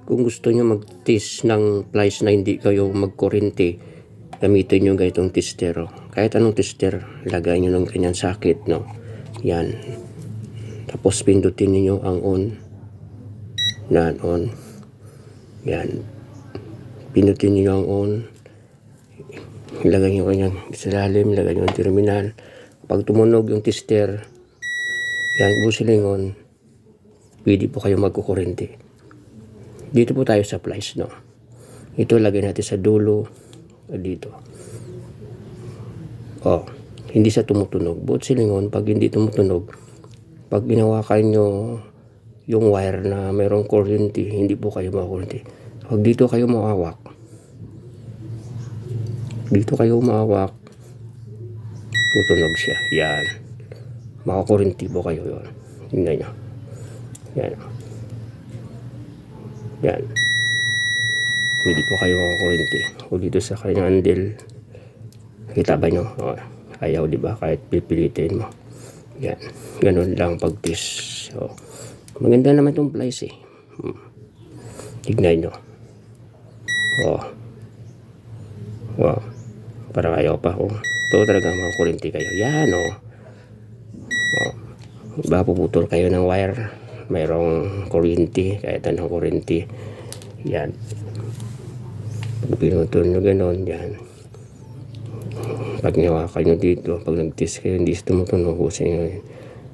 Kung gusto nyo mag-test ng plies na hindi kayo magkurente, gamitin nyo ganitong tester. Kahit anong tester, lagay nyo ng ganyan sakit, no? Yan. Tapos pindutin niyo ang on. Yan, on. Yan. Pindutin niyo ang on. Ilagay nyo ganyan sa lalim, ilagay nyo ang terminal. Pag tumunog yung tester, yan, busilingon, pwede po kayo magkukurente. Dito po tayo sa plies, no? Ito lagay natin sa dulo, dito. Hindi siya tumutunog. Buot silingon, pag hindi tumutunog, pag ginawakan nyo yung wire na mayroong kuryente, hindi po kayo makakurente. Pag dito kayo mawawak, tutunog siya. Yan. Makakurente po kayo yun. Tingnan nyo. Yan. Yan. Pwede po kayo makakurente. O dito sa kanyang handle, kita ba nyo? Ayaw, diba? Kahit pipilitin mo. Yan. Ganun lang pag-test. So, maganda naman itong plies eh. Tignan nyo. Wow. Parang ayaw pa. Ito talaga makakurente kayo. Yan Diba, puputol kayo ng wire, mayroong kuryente, kahit anong kuryente. Yan. Pag pinutol nyo ganon, yan. Pag nawakan nyo dito, pag nag-test kayo, hindi sa tumutunog,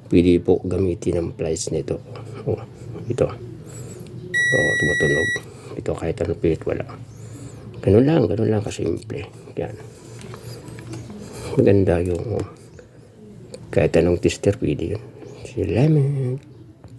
pwede po gamitin ang plies nito. Ito. Tumutunog. Ito kahit anong pilit, wala. Ganun lang kasimple. Yan. Maganda yung kahit anong tester, pwede yun. Salamat.